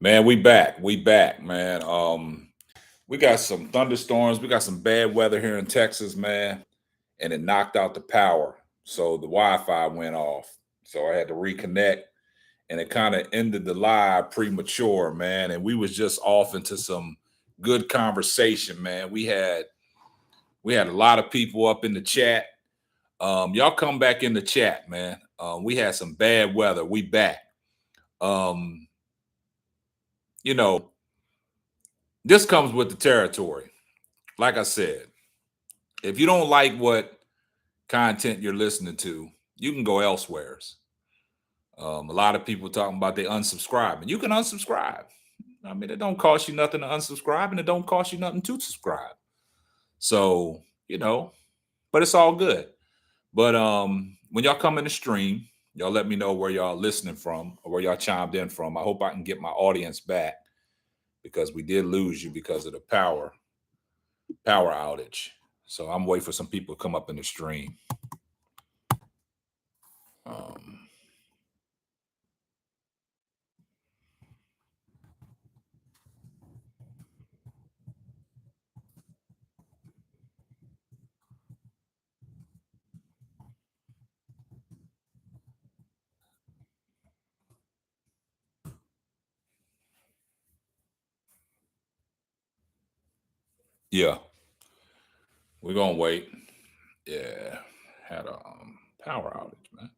Man, we back. We back, man. We got some thunderstorms. We got some bad weather here in Texas, man, and it knocked out the power. So the Wi-Fi went off. So I had to reconnect, and it kind of ended the live premature, man. And we was just off into some good conversation, man. We had a lot of people up in the chat. Y'all come back in the chat, man. We had some bad weather. We back. Um, you know, this comes with the territory. Like I said, if you don't like what content you're listening to, you can go elsewheres. A lot of people talking about they unsubscribe, and you can unsubscribe. I mean, it don't cost you nothing to unsubscribe, and it don't cost you nothing to subscribe. So, but it's all good. But when y'all come in the stream, y'all let me know where y'all listening from or where y'all chimed in from. I hope I can get my audience back because we did lose you because of the power outage. So I'm waiting for some people to come up in the stream. Um, yeah, we're gonna wait. Yeah, had a power outage, man.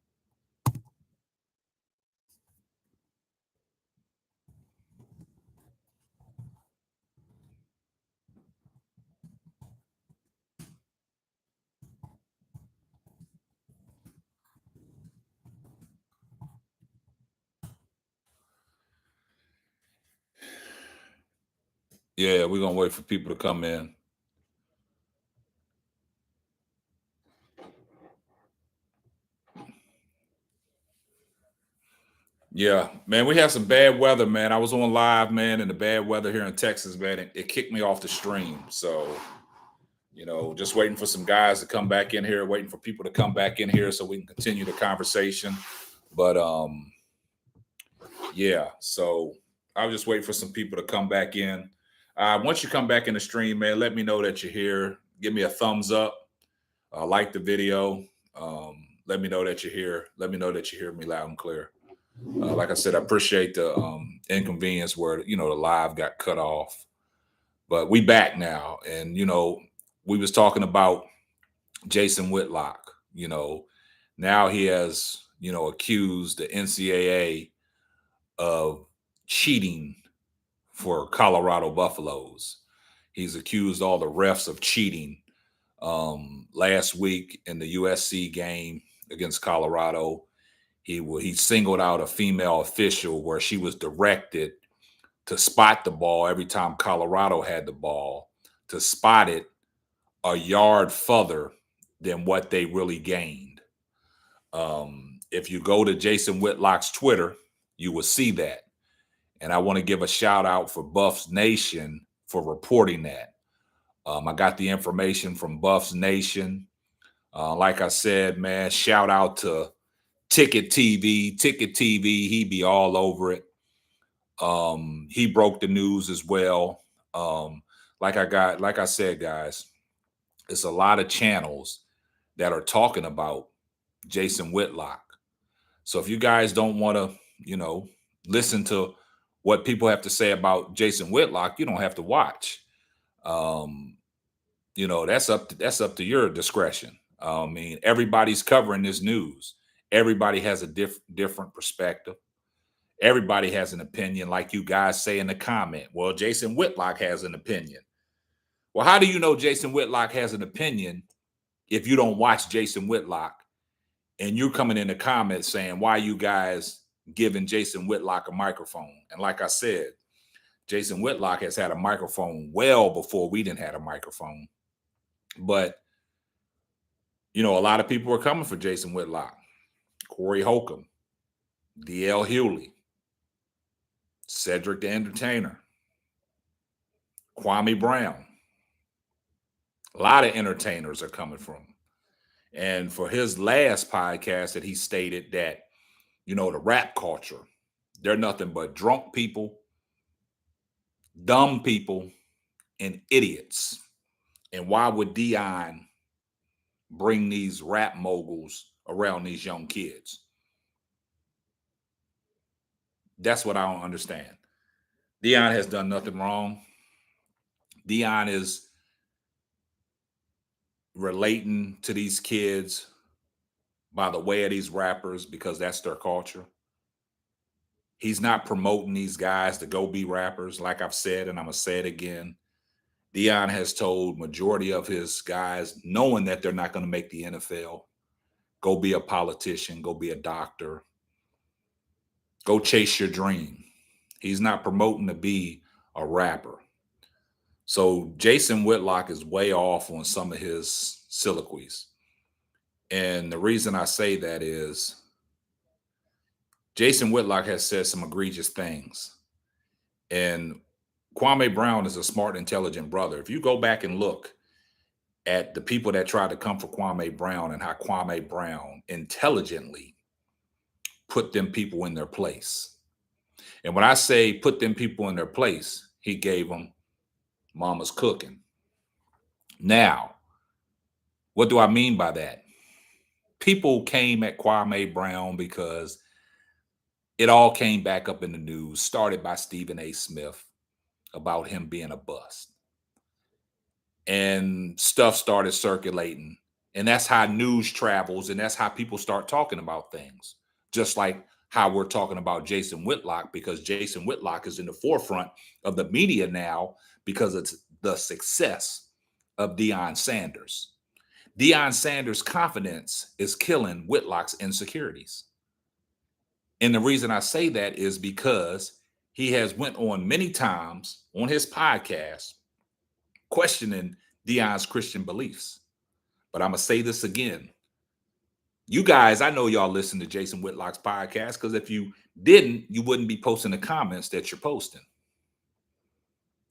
Yeah, we're gonna wait for people to come in. Yeah, man, we had some bad weather, man. I was on live, man, and the bad weather here in Texas, man, it kicked me off the stream. So, just waiting for some guys to come back in here, waiting for people to come back in here so we can continue the conversation. But yeah, so I was just waiting for some people to come back in. Once you come back in the stream, man, let me know that you're here. Give me a thumbs up. Like the video. Let me know that you're here. Let me know that you hear me loud and clear. Like I said, I appreciate the inconvenience where the live got cut off, but we back now, and we was talking about Jason Whitlock. Now he has accused the NCAA of cheating for Colorado Buffaloes. He's accused all the refs of cheating. Last week in the USC game against Colorado, he singled out a female official where she was directed to spot the ball every time Colorado had the ball, to spot it a yard further than what they really gained. If you go to Jason Whitlock's Twitter, you will see that. And I want to give a shout out for Buffs Nation for reporting that. I got the information from Buffs Nation. Like I said, man, shout out to Ticket TV. Ticket TV, he be all over it. He broke the news as well. Like I said, guys, it's a lot of channels that are talking about Jason Whitlock. So if you guys don't want to, listen to what people have to say about Jason Whitlock, you don't have to watch. That's up to your discretion. I mean, everybody's covering this news. Everybody has a different perspective. Everybody has an opinion, like you guys say in the comment. Well, Jason Whitlock has an opinion. Well, how do you know Jason Whitlock has an opinion if you don't watch Jason Whitlock and you're coming in the comments saying, why you guys giving Jason Whitlock a microphone? And like I said, Jason Whitlock has had a microphone well before we didn't have a microphone. But, a lot of people are coming for Jason Whitlock. Corey Holcomb, D.L. Hewley, Cedric the Entertainer, Kwame Brown. A lot of entertainers are coming from him. And for his last podcast that he stated that, the rap culture, they're nothing but drunk people dumb people and idiots. And why would Deion bring these rap moguls around these young kids? That's what I don't understand. Deion has done nothing wrong. Deion is relating to these kids by the way of these rappers because that's their culture. He's not promoting these guys to go be rappers. Like I've said, and I'm going to say it again. Deion has told majority of his guys, knowing that they're not going to make the NFL, go be a politician, go be a doctor, go chase your dream. He's not promoting to be a rapper. So Jason Whitlock is way off on some of his soliloquies. And the reason I say that is Jason Whitlock has said some egregious things. And Kwame Brown is a smart, intelligent brother. If you go back and look at the people that tried to come for Kwame Brown and how Kwame Brown intelligently put them people in their place. And when I say put them people in their place, he gave them mama's cooking. Now, what do I mean by that? People came at Kwame Brown because it all came back up in the news, started by Stephen A. Smith about him being a bust. And stuff started circulating. And that's how news travels. And that's how people start talking about things. Just like how we're talking about Jason Whitlock, because Jason Whitlock is in the forefront of the media now because it's the success of Deion Sanders. Deion Sanders' confidence is killing Whitlock's insecurities. And the reason I say that is because he has went on many times on his podcast questioning Deion's Christian beliefs. But I'm going to say this again. You guys, I know y'all listen to Jason Whitlock's podcast because if you didn't, you wouldn't be posting the comments that you're posting.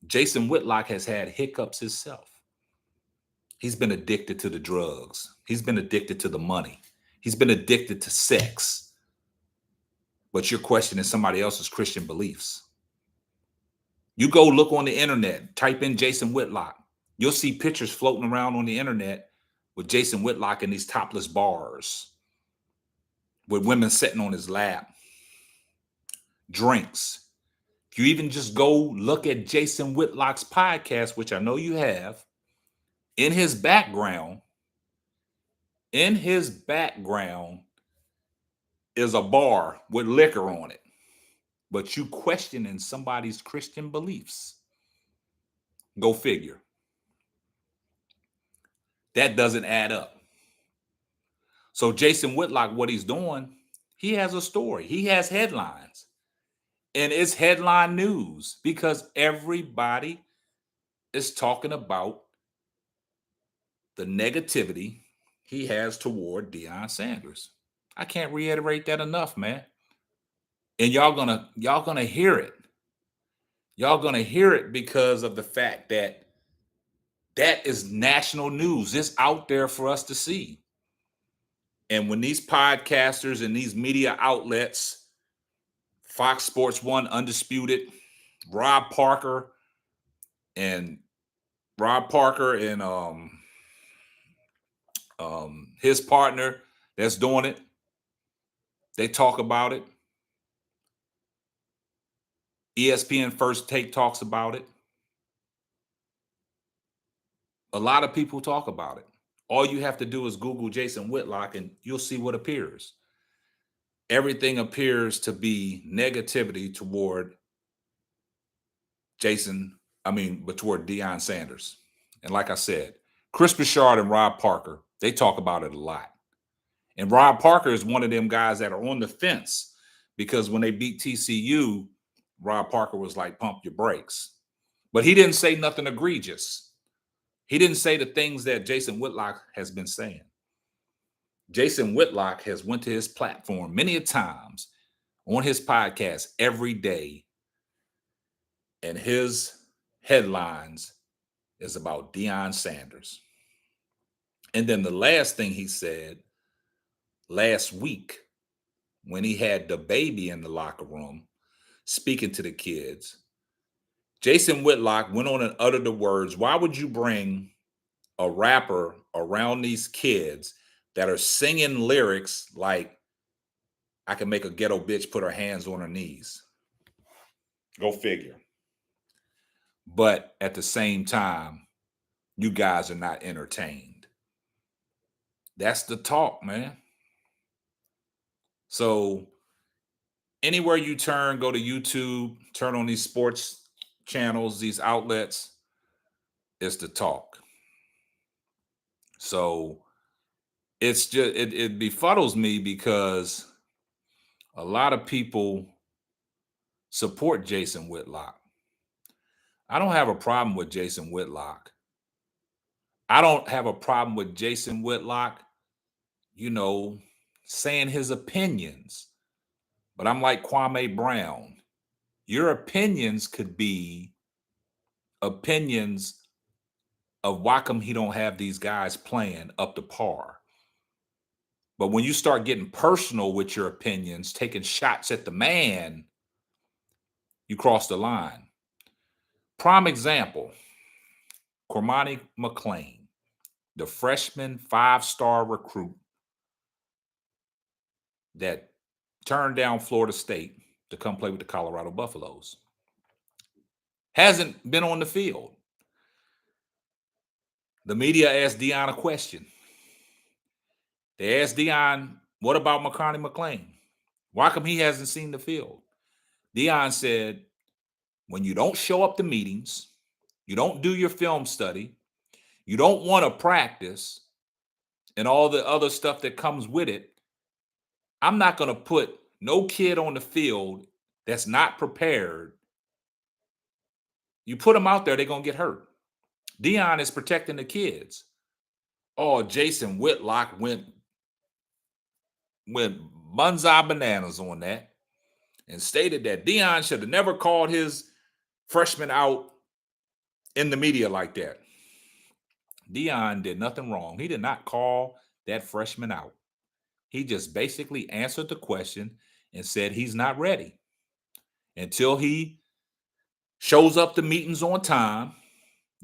Jason Whitlock has had hiccups himself. He's been addicted to the drugs. He's been addicted to the money. He's been addicted to sex. But you're questioning somebody else's Christian beliefs. You go look on the internet, type in Jason Whitlock. You'll see pictures floating around on the internet with Jason Whitlock in these topless bars with women sitting on his lap, drinks. If you even just go look at Jason Whitlock's podcast, which I know you have, in his background is a bar with liquor on it. But you questioning somebody's Christian beliefs. Go figure. That doesn't add up. So Jason Whitlock, what he's doing, he has a story. He has headlines. And it's headline news because everybody is talking about the negativity he has toward Deion Sanders. I can't reiterate that enough, man. And y'all gonna hear it. Y'all gonna hear it because of the fact that that is national news. It's out there for us to see. And when these podcasters and these media outlets, Fox Sports 1, Undisputed, Rob Parker and his partner that's doing it, they talk about it. ESPN First Take talks about it. A lot of people talk about it. All you have to do is Google Jason Whitlock and you'll see what appears. Everything appears to be negativity toward toward Deion Sanders. And like I said, Chris Bouchard and Rob Parker, they talk about it a lot. And Rob Parker is one of them guys that are on the fence because when they beat TCU, Rob Parker was like, pump your brakes. But he didn't say nothing egregious. He didn't say the things that Jason Whitlock has been saying. Jason Whitlock has went to his platform many a times on his podcast every day. And his headlines is about Deion Sanders. And then the last thing he said last week when he had the baby in the locker room speaking to the kids, Jason Whitlock went on and uttered the words, why would you bring a rapper around these kids that are singing lyrics like, I can make a ghetto bitch put her hands on her knees? Go figure. But at the same time, you guys are not entertained. That's the talk, man. So anywhere you turn, go to YouTube, turn on these sports channels, these outlets, it's the talk. So it's just, it befuddles me because a lot of people support Jason Whitlock. I don't have a problem with Jason Whitlock. I don't have a problem with Jason Whitlock, saying his opinions. But I'm like Kwame Brown. Your opinions could be opinions of why come he don't have these guys playing up to par. But when you start getting personal with your opinions, taking shots at the man, you cross the line. Prime example, Cormani McClain, the freshman 5-star recruit that turned down Florida State to come play with the Colorado Buffaloes, hasn't been on the field. The media asked Deion a question. They asked Deion, what about Cormani McClain? Why come he hasn't seen the field? Deion said, when you don't show up to meetings, you don't do your film study, you don't want to practice, and all the other stuff that comes with it, I'm not going to put no kid on the field that's not prepared. You put them out there, they're going to get hurt. Deion is protecting the kids. Oh, Jason Whitlock went bonsai bananas on that and stated that Deion should have never called his freshman out in the media like that. Deion did nothing wrong. He did not call that freshman out. He just basically answered the question and said he's not ready until he shows up to meetings on time,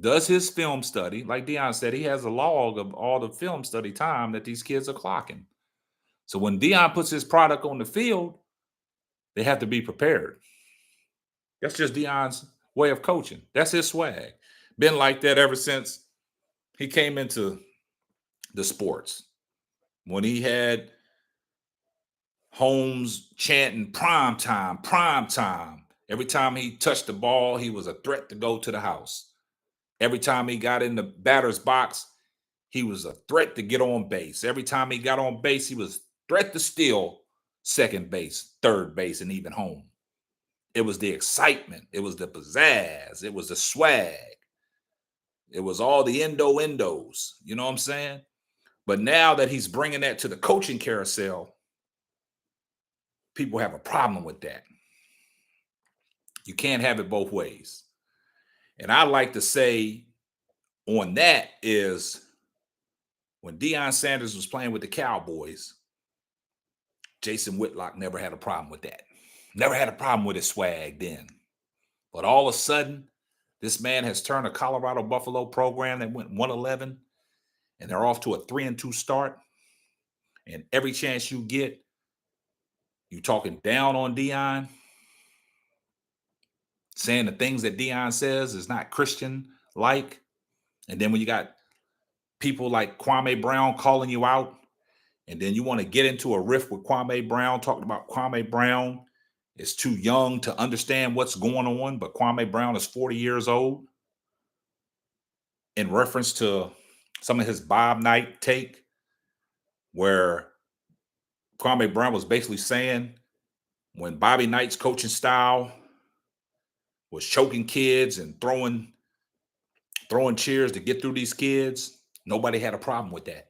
does his film study. Like Deion said, he has a log of all the film study time that these kids are clocking. So when Deion puts his product on the field, they have to be prepared. That's just Deion's way of coaching. That's his swag. Been like that ever since he came into the sports. When he had Holmes chanting prime time, prime time. Every time he touched the ball, he was a threat to go to the house. Every time he got in the batter's box, he was a threat to get on base. Every time he got on base, he was a threat to steal second base, third base, and even home. It was the excitement. It was the pizzazz. It was the swag. It was all the endos. You know what I'm saying? But now that he's bringing that to the coaching carousel, people have a problem with that. You can't have it both ways. And I like to say on that is when Deion Sanders was playing with the Cowboys, Jason Whitlock never had a problem with that. Never had a problem with his swag then. But all of a sudden, this man has turned a Colorado Buffalo program that went 1-11, and they're off to a 3-2 start. And every chance you get, you talking down on Deion, saying the things that Deion says is not Christian-like. And then when you got people like Kwame Brown calling you out, and then you want to get into a riff with Kwame Brown, talking about Kwame Brown is too young to understand what's going on, but Kwame Brown is 40 years old, in reference to some of his Bob Knight take, where Kwame Brown was basically saying when Bobby Knight's coaching style was choking kids and throwing cheers to get through these kids, nobody had a problem with that.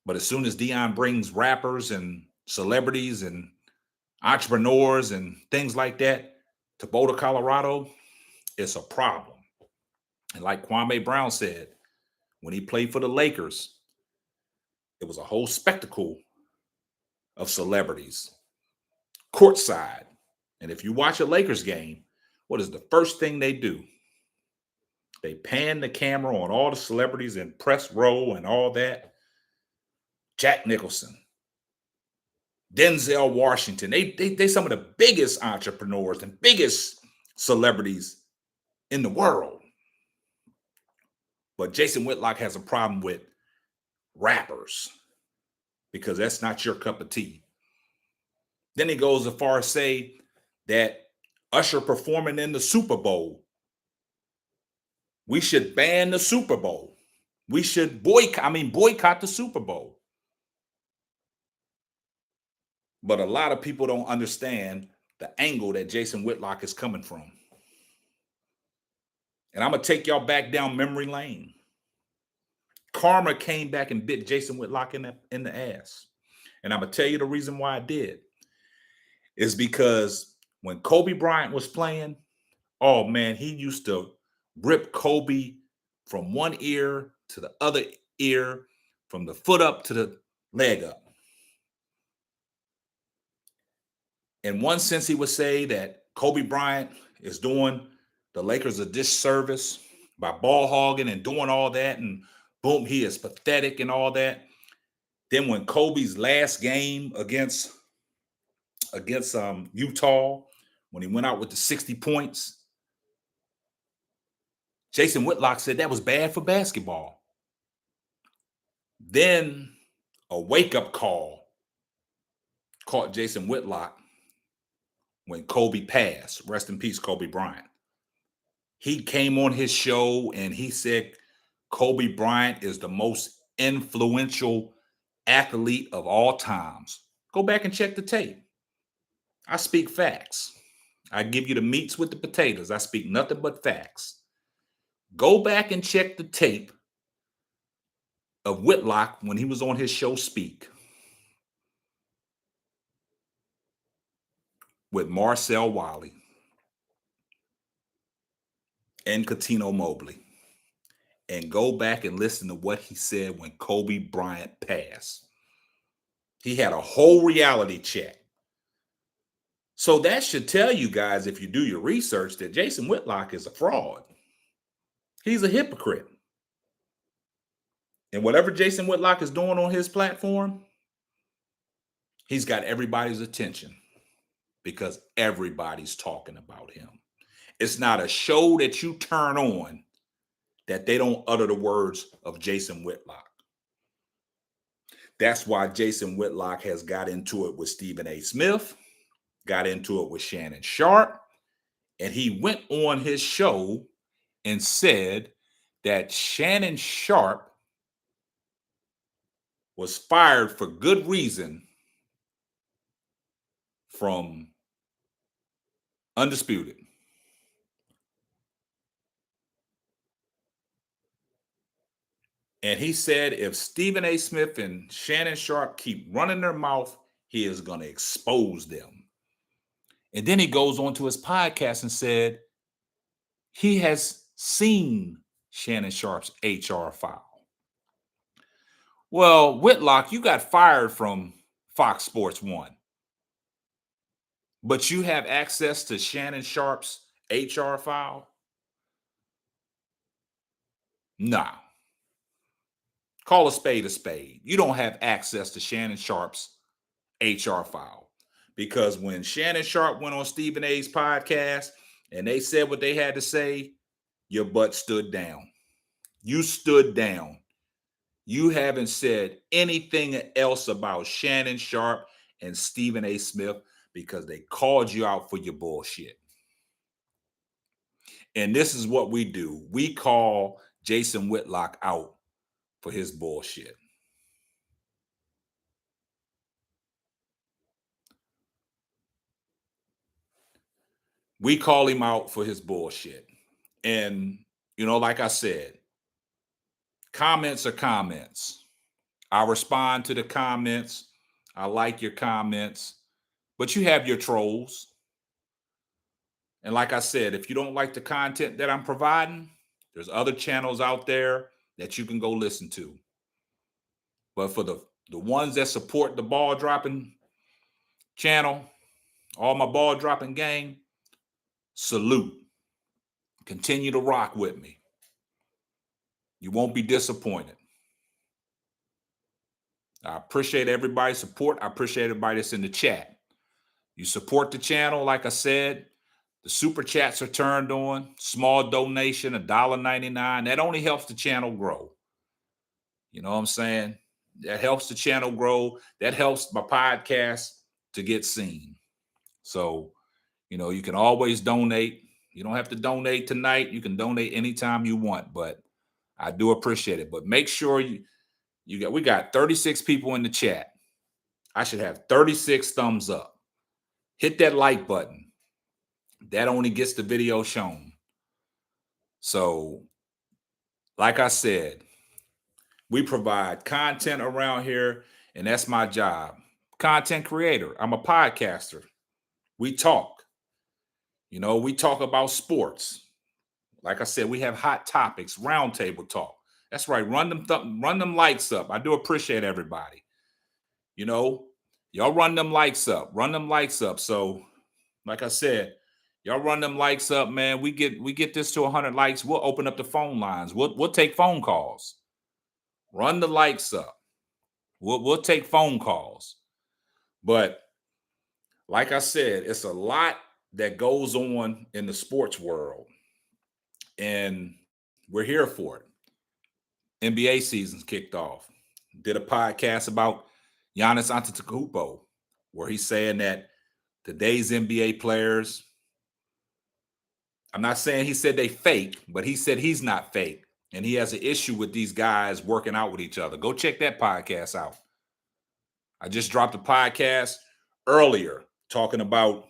But as soon as Deion brings rappers and celebrities and entrepreneurs and things like that to Boulder, Colorado, it's a problem. And like Kwame Brown said, when he played for the Lakers, it was a whole spectacle of celebrities courtside. And if you watch a Lakers game, what is the first thing they do? They pan the camera on all the celebrities in press row and all that. Jack Nicholson, Denzel Washington. They some of the biggest entrepreneurs and biggest celebrities in the world. But Jason Whitlock has a problem with rappers because that's not your cup of tea. Then he goes as far as say that Usher performing in the Super Bowl, we should ban the Super Bowl. We should boycott the Super Bowl. But a lot of people don't understand the angle that Jason Whitlock is coming from. And I'm going to take y'all back down memory lane. Karma came back and bit Jason Whitlock in the ass. And I'm going to tell you the reason why I did. Is because when Kobe Bryant was playing, oh man, he used to rip Kobe from one ear to the other ear, from the foot up to the leg up. In one sense, he would say that Kobe Bryant is doing the Lakers a disservice by ball hogging and doing all that. And boom, he is pathetic and all that. Then when Kobe's last game against Utah, when he went out with the 60 points, Jason Whitlock said that was bad for basketball. Then a wake-up call caught Jason Whitlock when Kobe passed. Rest in peace, Kobe Bryant. He came on his show and he said Kobe Bryant is the most influential athlete of all times. Go back and check the tape. I speak facts. I give you the meats with the potatoes. I speak nothing but facts. Go back and check the tape of Whitlock when he was on his show Speak with Marcel Wiley and Katino Mobley. And go back and listen to what he said when Kobe Bryant passed. He had a whole reality check. So that should tell you guys, if you do your research, that Jason Whitlock is a fraud. He's a hypocrite. And whatever Jason Whitlock is doing on his platform, he's got everybody's attention because everybody's talking about him. It's not a show that you turn on that they don't utter the words of Jason Whitlock. That's why Jason Whitlock has got into it with Stephen A. Smith, got into it with Shannon Sharp, and he went on his show and said that Shannon Sharp was fired for good reason from Undisputed. And he said if Stephen A. Smith and Shannon Sharp keep running their mouth, he is going to expose them. And then he goes on to his podcast and said he has seen Shannon Sharp's HR file. Well, Whitlock, you got fired from Fox Sports 1. But you have access to Shannon Sharp's HR file? Nah. Call a spade a spade. You don't have access to Shannon Sharp's HR file. Because when Shannon Sharp went on Stephen A's podcast and they said what they had to say, your butt stood down. You stood down. You haven't said anything else about Shannon Sharp and Stephen A. Smith because they called you out for your bullshit. And this is what we do. We call Jason Whitlock out for his bullshit. We call him out for his bullshit. And, like I said, comments are comments. I respond to the comments. I like your comments. But you have your trolls. And like I said, if you don't like the content that I'm providing, there's other channels out there that you can go listen to. But for the ones that support the ball dropping channel, all my ball dropping gang, salute. Continue to rock with me. You won't be disappointed. I appreciate everybody's support. I appreciate everybody that's in the chat. You support the channel, like I said. The super chats are turned on. Small donation, $1.99. That only helps the channel grow. You know what I'm saying? That helps the channel grow. That helps my podcast to get seen. So, you can always donate. You don't have to donate tonight. You can donate anytime you want, but I do appreciate it. But make sure we got 36 people in the chat. I should have 36 thumbs up. Hit that like button. That only gets the video shown. So, like I said, we provide content around here, and that's my job. Content creator. I'm a podcaster. We talk. We talk about sports. Like I said, we have hot topics, roundtable talk. That's right. Run them likes up. I do appreciate everybody. Y'all run them likes up. Run them likes up. So, like I said, y'all run them likes up, man. We get this to 100 likes. We'll open up the phone lines. We'll take phone calls. Run the likes up. We'll take phone calls. But like I said, it's a lot that goes on in the sports world, and we're here for it. NBA season's kicked off. Did a podcast about Giannis Antetokounmpo, where he's saying that today's NBA players, I'm not saying he said they fake, but he said he's not fake. And he has an issue with these guys working out with each other. Go check that podcast out. I just dropped a podcast earlier talking about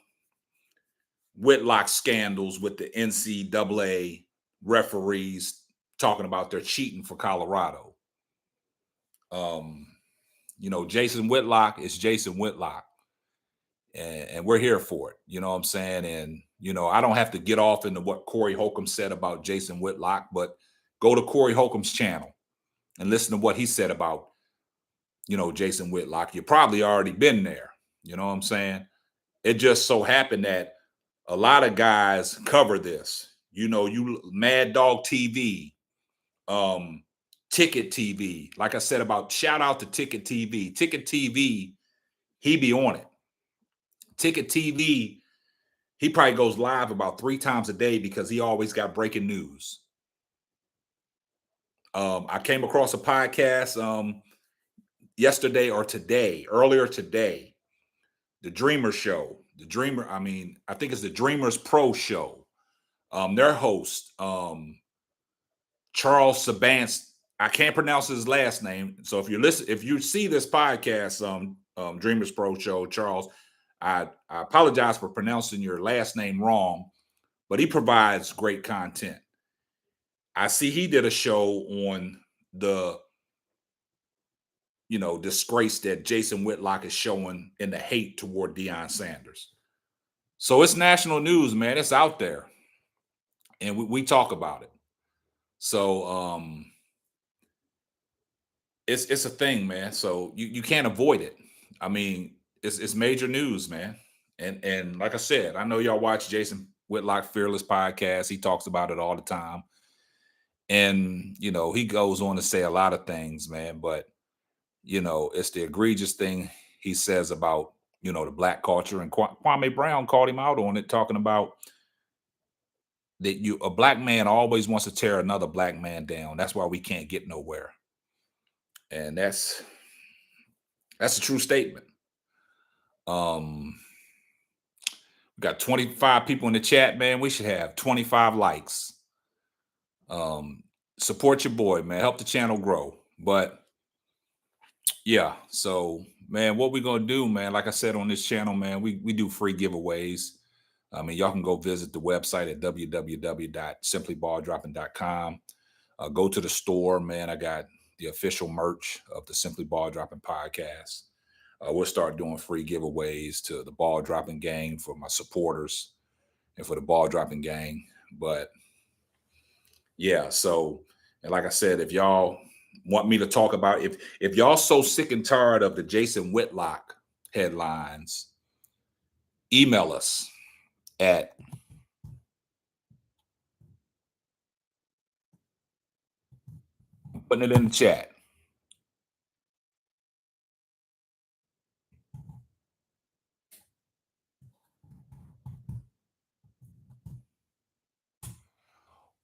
Whitlock scandals with the NCAA referees, talking about their cheating for Colorado. Jason Whitlock is Jason Whitlock. And we're here for it. You know what I'm saying? And, I don't have to get off into what Corey Holcomb said about Jason Whitlock, but go to Corey Holcomb's channel and listen to what he said about, Jason Whitlock. You probably already been there. You know what I'm saying? It just so happened that a lot of guys cover this. Mad Dog TV, Ticket TV. Like I said about, shout out to Ticket TV. Ticket TV, he be on it. Ticket TV, he probably goes live about 3 times a day because he always got breaking news. I came across a podcast yesterday or earlier today, the Dreamer Show. I think it's the Dreamers Pro Show. Their host, Charles Sabance, I can't pronounce his last name. So if you see this podcast, Dreamers Pro Show, Charles, I apologize for pronouncing your last name wrong, but he provides great content. I see he did a show on the, disgrace that Jason Whitlock is showing in the hate toward Deion Sanders. So it's national news, man. It's out there. And we talk about it. So it's a thing, man. So you can't avoid it. I mean, it's major news, man. And like I said, I know y'all watch Jason Whitlock Fearless podcast. He talks about it all the time. And, he goes on to say a lot of things, man. But, it's the egregious thing he says about, the black culture. And Kwame Brown called him out on it, talking about that a black man always wants to tear another black man down. That's why we can't get nowhere. And that's a true statement. We got 25 people in the chat, man. We should have 25 likes. Support your boy, man. Help the channel grow. But yeah, so man, what we gonna do, man? Like I said on this channel, man, we do free giveaways. I mean, y'all can go visit the website at www.simplybaldropping.com. Go to the store, man. I got the official merch of the Simply Ball Dropping podcast. We'll start doing free giveaways to the Ball Dropping Gang for my supporters and for the Ball Dropping Gang. But yeah, so, and like I said, if y'all want me to talk about, if y'all so sick and tired of the Jason Whitlock headlines, email us at Putting it in the chat.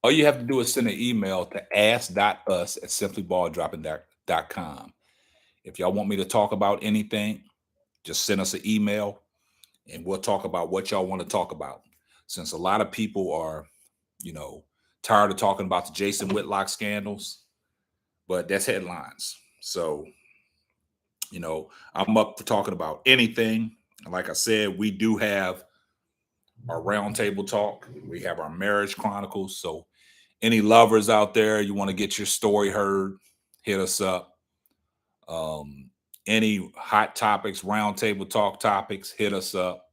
All you have to do is send an email to ask.us@simplybaldropping.com. If y'all want me to talk about anything, just send us an email and we'll talk about what y'all want to talk about. Since a lot of people are, tired of talking about the Jason Whitlock scandals, but that's headlines. So, I'm up for talking about anything. Like I said, we do have our roundtable talk. We have our marriage chronicles. So any lovers out there, you want to get your story heard, hit us up. Any hot topics, roundtable talk topics, hit us up.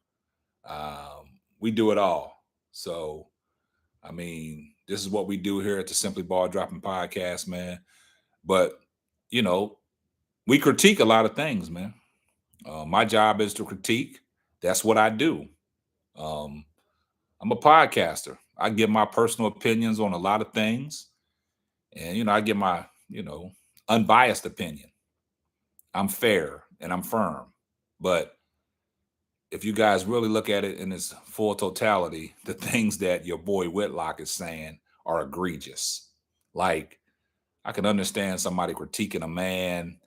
We do it all. So, I mean, this is what we do here at the Simply Ball Dropping Podcast, man. But, we critique a lot of things, man. My job is to critique. That's what I do. I'm a podcaster. I give my personal opinions on a lot of things. And, I give my, unbiased opinion. I'm fair and I'm firm. But if you guys really look at it in its full totality, the things that your boy Whitlock is saying are egregious. Like, I can understand somebody critiquing a man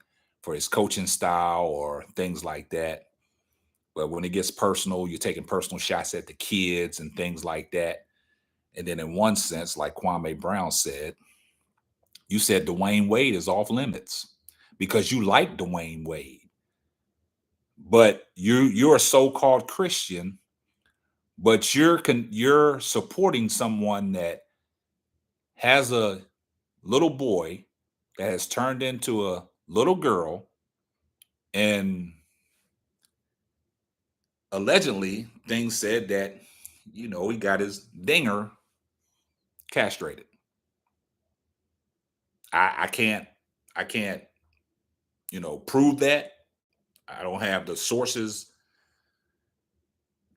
for his coaching style or things like that. But when it gets personal, you're taking personal shots at the kids and things like that. And then in one sense, like Kwame Brown said, you said Dwayne Wade is off limits because you like Dwayne Wade. But you're a so-called Christian, but you're supporting someone that has a little boy that has turned into a little girl, and allegedly things said that he got his dinger castrated. I can't prove that. I don't have the sources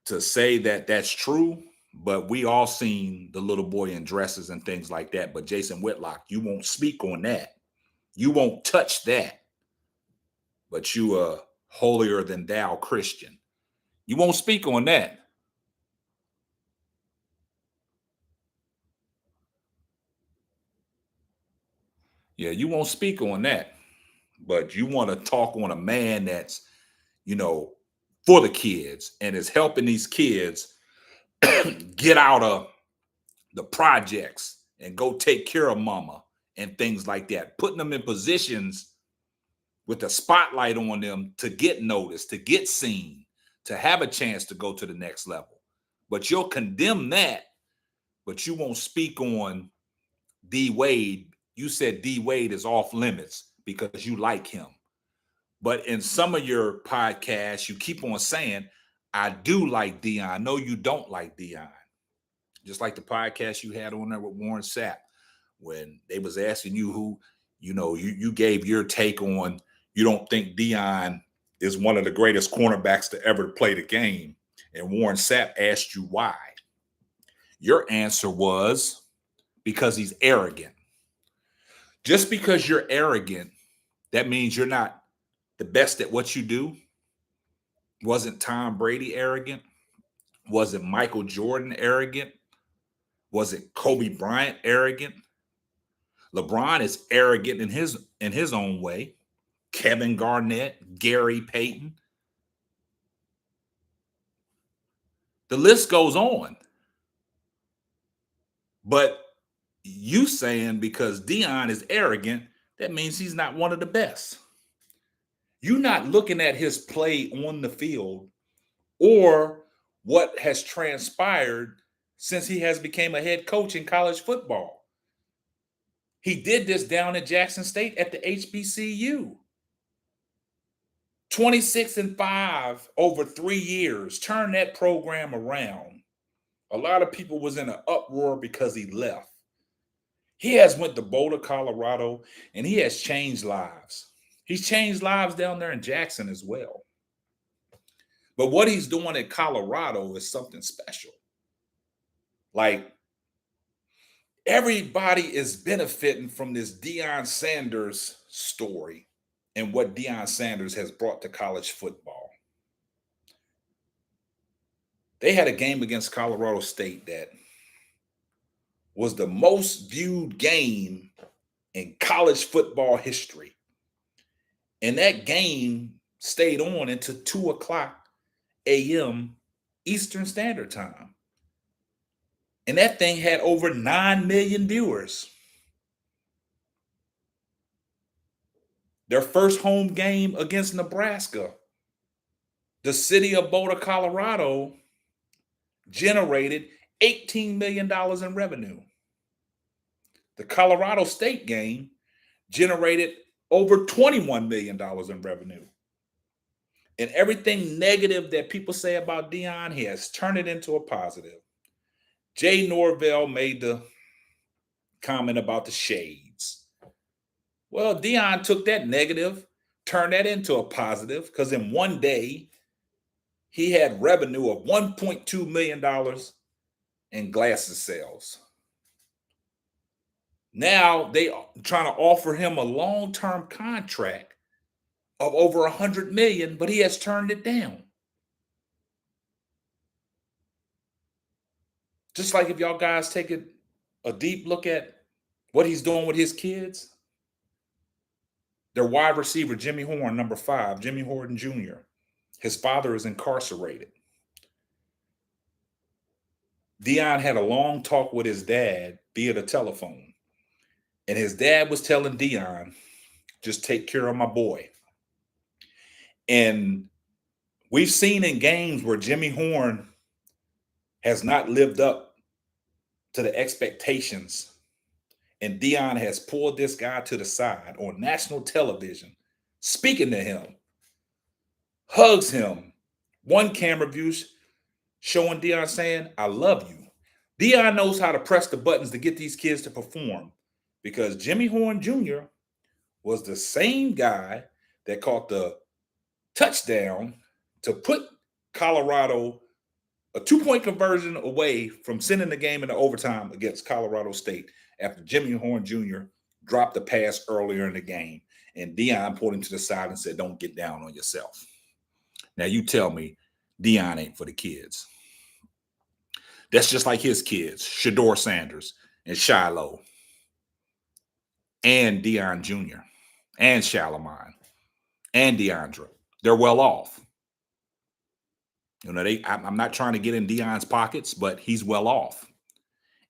to say that that's true, but we all seen the little boy in dresses and things like that. But Jason Whitlock, you won't speak on that. You won't touch that. But you a holier than thou Christian. You won't speak on that. Yeah, you won't speak on that. But you want to talk on a man that's, for the kids and is helping these kids get out of the projects and go take care of mama and things like that, putting them in positions with the spotlight on them to get noticed, to get seen, to have a chance to go to the next level. But you'll condemn that, but you won't speak on D Wade. You said D Wade is off limits because you like him. But in some of your podcasts, you keep on saying, I do like Deion. No, you don't like Deion. Just like the podcast you had on there with Warren Sapp, when they was asking you who, you gave your take on, you don't think Deion is one of the greatest cornerbacks to ever play the game. And Warren Sapp asked you why. Your answer was because he's arrogant. Just because you're arrogant, that means you're not the best at what you do. Wasn't Tom Brady arrogant? Wasn't Michael Jordan arrogant? Was it Kobe Bryant arrogant? LeBron is arrogant in his own way. Kevin Garnett, Gary Payton. The list goes on. But you saying because Deion is arrogant, that means he's not one of the best. You're not looking at his play on the field or what has transpired since he has become a head coach in college football. He did this down at Jackson State at the HBCU. 26-5 over 3 years. Turn that program around. A lot of people was in an uproar because he left. He has went to Boulder, Colorado, and he has changed lives. He's changed lives down there in Jackson as well. But what he's doing in Colorado is something special. Like, Everybody is benefiting from this Deion Sanders story and what Deion Sanders has brought to college football. They had a game against Colorado State that was the most viewed game in college football history. And that game stayed on until 2 o'clock a.m. Eastern Standard Time. And that thing had over 9 million viewers. Their first home game against Nebraska, the city of Boulder, Colorado, generated $18 million in revenue. The Colorado State game generated over $21 million in revenue. And everything negative that people say about Deion, he has turned it into a positive. Jay Norvell made the comment about the shades. Well, Deion took that negative, turned that into a positive, because in one day, he had revenue of $1.2 million in glasses sales. Now they are trying to offer him a long-term contract of over $100 million, but he has turned it down. Just like if y'all guys take a deep look at what he's doing with his kids, their wide receiver, Jimmy Horn, number 5, Jimmy Horton Jr., his father is incarcerated. Deion had a long talk with his dad via the telephone. And his dad was telling Deion, just take care of my boy. And we've seen in games where Jimmy Horn has not lived up to the expectations. And Deion has pulled this guy to the side on national television, speaking to him, hugs him. One camera view showing Deion saying, I love you. Deion knows how to press the buttons to get these kids to perform, because Jimmy Horn Jr. was the same guy that caught the touchdown to put Colorado a 2-point conversion away from sending the game into overtime against Colorado State after Jimmy Horn Jr. dropped the pass earlier in the game. And Deion pulled him to the side and said, don't get down on yourself. Now you tell me Deion ain't for the kids. That's just like his kids, Shedeur Sanders and Shiloh and Deion Jr. and Shalimon and DeAndre. They're well off. You know, I'm not trying to get in Deion's pockets, but he's well off.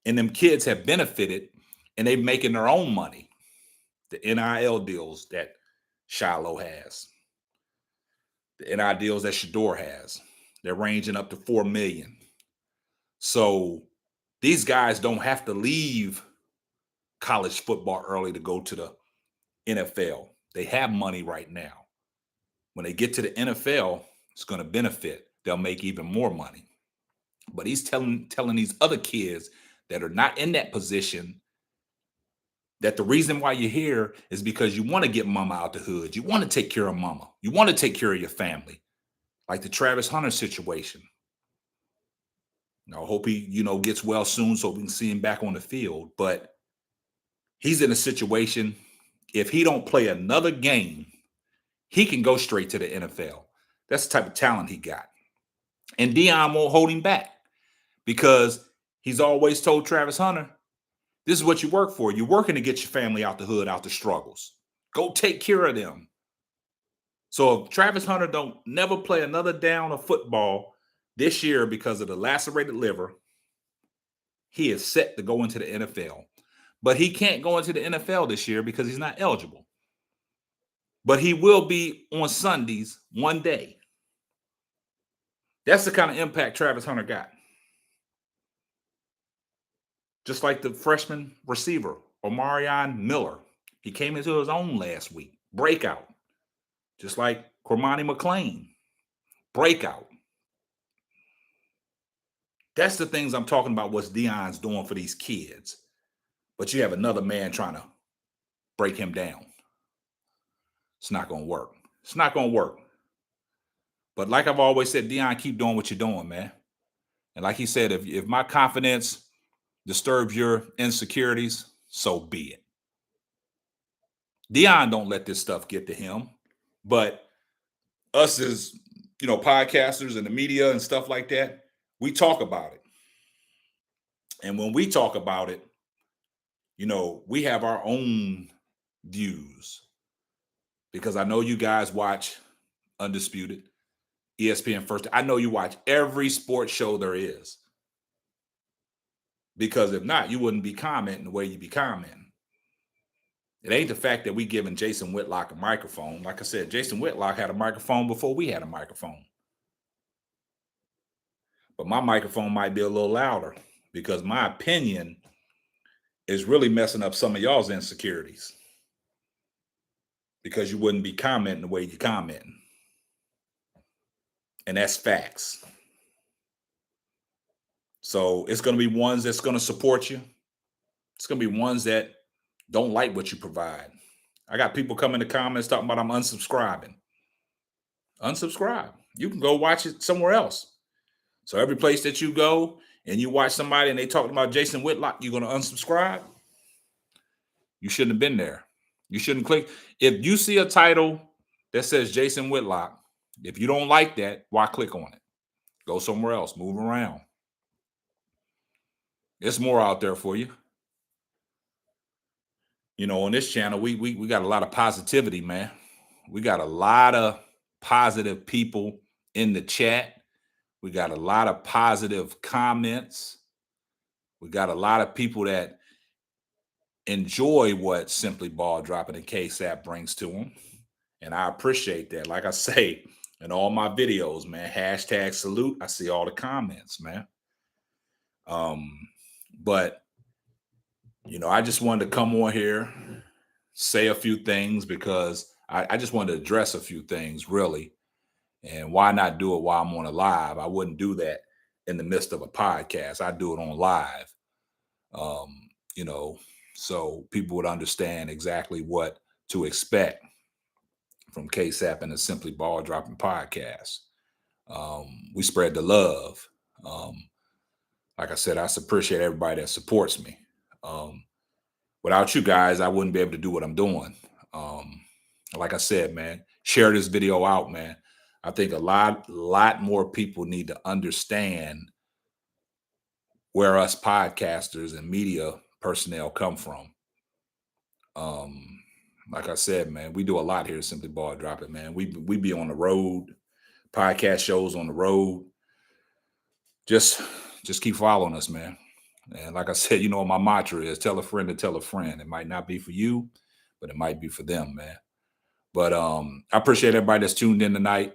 And them kids have benefited, and they're making their own money. The NIL deals that Shiloh has, the NIL deals that Shedeur has, they're ranging up to $4 million. So these guys don't have to leave college football early to go to the NFL. They have money right now. When they get to the NFL, it's going to benefit. They'll make even more money. But he's telling these other kids that are not in that position that the reason why you're here is because you want to get mama out the hood. You want to take care of mama. You want to take care of your family. Like the Travis Hunter situation. I hope he, gets well soon so we can see him back on the field. But he's in a situation, if he don't play another game, he can go straight to the NFL. That's the type of talent he got. And Deion won't hold him back because he's always told Travis Hunter, this is what you work for. You're working to get your family out the hood, out the struggles. Go take care of them. So if Travis Hunter don't never play another down of football this year because of the lacerated liver, he is set to go into the NFL. But he can't go into the NFL this year because he's not eligible. But he will be on Sundays one day. That's the kind of impact Travis Hunter got. Just like the freshman receiver, Omarion Miller. He came into his own last week. Breakout. Just like Cormani McClain. Breakout. That's the things I'm talking about, what Deion's doing for these kids. But you have another man trying to break him down. It's not going to work. It's not going to work. But like I've always said, Deion, keep doing what you're doing, man. And like he said, if my confidence disturbs your insecurities, so be it. Deion don't let this stuff get to him, but us as podcasters and the media and stuff like that, we talk about it. And when we talk about it, we have our own views, because I know you guys watch Undisputed, ESPN First. I know you watch every sports show there is, because if not, you wouldn't be commenting the way you be commenting. It ain't the fact that we giving Jason Whitlock a microphone. Like I said, Jason Whitlock had a microphone before we had a microphone. But my microphone might be a little louder because my opinion is really messing up some of y'all's insecurities, because you wouldn't be commenting the way you're commenting. And that's facts. So it's going to be ones that's going to support you. It's going to be ones that don't like what you provide. I got people coming in the comments talking about I'm unsubscribing. Unsubscribe. You can go watch it somewhere else. So every place that you go and you watch somebody and they talking about Jason Whitlock, you're going to unsubscribe? You shouldn't have been there. You shouldn't click. If you see a title that says Jason Whitlock, if you don't like that, why click on it? Go somewhere else. Move around. There's more out there for you. On this channel, we got a lot of positivity, man. We got a lot of positive people in the chat. We got a lot of positive comments. We got a lot of people that enjoy what Simply Ball Dropping and KSAP brings to them. And I appreciate that. Like I say, in all my videos, man, hashtag salute. I see all the comments, man. But I just wanted to come on here, say a few things, because I just wanted to address a few things, really. And why not do it while I'm on a live? I wouldn't do that in the midst of a podcast. I do it on live, so people would understand exactly what to expect from KSAP and the Simply Ball Dropping podcast. We spread the love. Like I said, I appreciate everybody that supports me. Without you guys, I wouldn't be able to do what I'm doing. Like I said, man, share this video out, man. I think a lot more people need to understand where us podcasters and media personnel come from. Like I said, man, we do a lot here at Simply Ball Dropping, man. We be on the road, podcast shows on the road. Just keep following us, man. And like I said, my mantra is tell a friend to tell a friend. It might not be for you, but it might be for them, man. But I appreciate everybody that's tuned in tonight.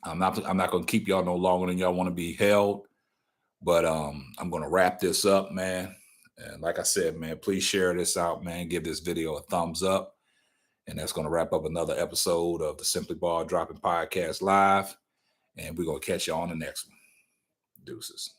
I'm not going to keep y'all no longer than y'all want to be held. But I'm going to wrap this up, man. And like I said, man, please share this out, man. Give this video a thumbs up. And that's going to wrap up another episode of the Simply Ball Dropping Podcast Live. And we're going to catch you on the next one. Deuces.